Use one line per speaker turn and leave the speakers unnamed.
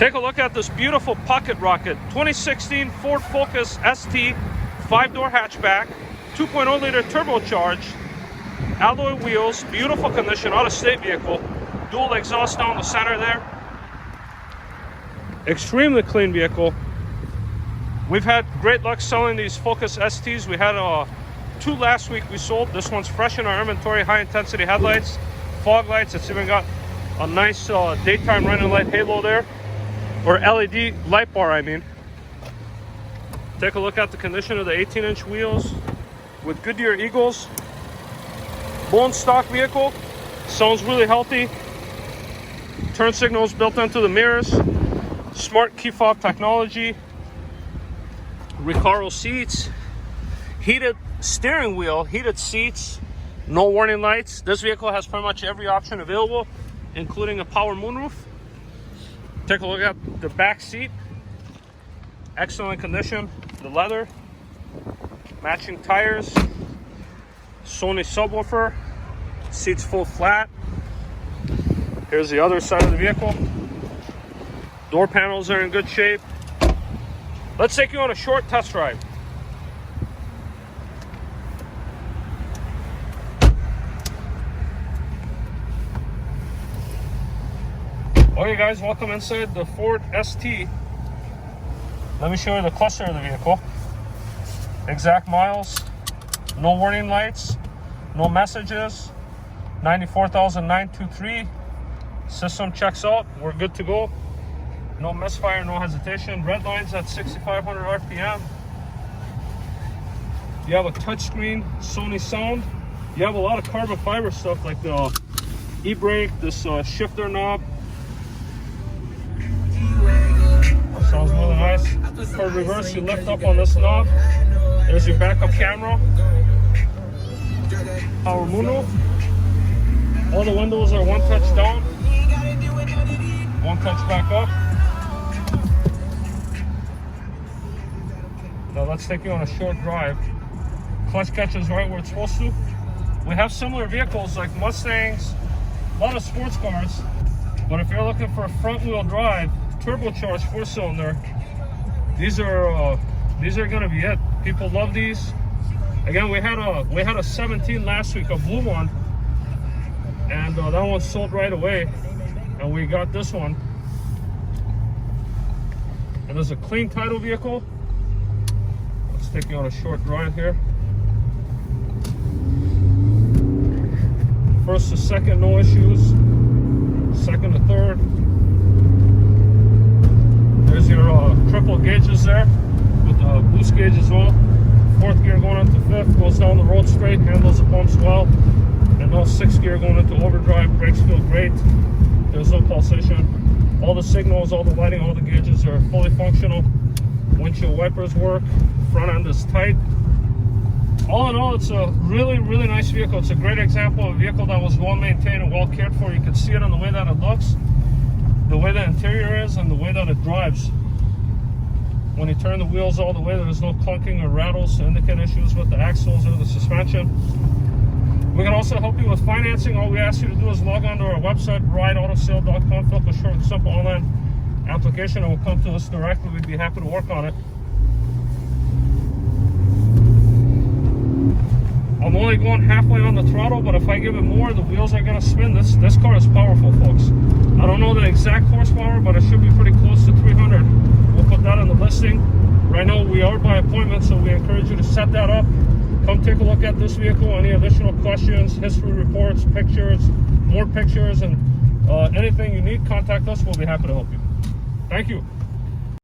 Take a look at this beautiful pocket rocket 2016 Ford Focus ST 5-door hatchback, 2.0 liter turbocharged, alloy wheels, beautiful condition, out-of-state vehicle, dual exhaust down the center there. Extremely clean vehicle. We've had great luck selling these Focus STs. We had 2 last week we sold. This one's fresh in our inventory. High intensity headlights, fog lights. It's even got a nice daytime running light halo there, or LED light bar, I mean. Take a look at the condition of the 18-inch wheels with Goodyear Eagles. Bone stock vehicle. Sounds really healthy. Turn signals built into the mirrors. Smart key fob technology. Recaro seats. Heated steering wheel, heated seats, no warning lights. This vehicle has pretty much every option available, including a power moonroof. Take a look at the back seat. Excellent condition. The leather, matching tires, Sony subwoofer, seats full flat. Here's the other side of the vehicle. Door panels are in good shape. Let's take you on a short test ride. Okay guys, welcome inside the Ford ST. Let me show you the cluster of the vehicle. Exact miles, no warning lights, no messages, 94,923. System checks out, we're good to go. No misfire, no hesitation. Red lines at 6,500 RPM. You have a touchscreen Sony sound. You have a lot of carbon fiber stuff like the e-brake, this shifter knob. Sounds really nice. For reverse, you lift up on this knob. There's your backup camera. Power moonroof. All the windows are one touch down, one touch back up. Now let's take you on a short drive. Clutch catches right where it's supposed to. We have similar vehicles like Mustangs, a lot of sports cars, but if you're looking for a front wheel drive, turbocharged 4-cylinder, these are gonna be it. People love these. Again, we had a 17 last week, a blue one, and that one sold right away, and we got this one. And there's a clean title vehicle. Let's take you on a short drive here. First to second, no issues. Second to third. There's your triple gauges there with the boost gauge as well. 4th gear going into 5th, goes down the road straight, handles the bumps well. And now 6th gear going into overdrive, brakes feel great. There's no pulsation. All the signals, all the lighting, all the gauges are fully functional. Windshield wipers work, front end is tight. All in all, it's a really, really nice vehicle. It's a great example of a vehicle that was well maintained and well cared for. You can see it on the way that it looks, the way the interior is, and the way that it drives. When you turn the wheels all the way, there's no clunking or rattles to indicate issues with the axles or the suspension. We can also help you with financing. All we ask you to do is log on to our website, rideautosale.com, fill up a short and simple online application, and will come to us directly. We'd be happy to work on it. I'm only going halfway on the throttle, but if I give it more, the wheels are going to spin. This car is powerful, folks. I don't know the exact horsepower, but it should be pretty close to 300. We'll put that on the listing. Right now, we are by appointment, so we encourage you to set that up. Come take a look at this vehicle. Any additional questions, history reports, pictures, more pictures, and anything you need, contact us. We'll be happy to help you. Thank you.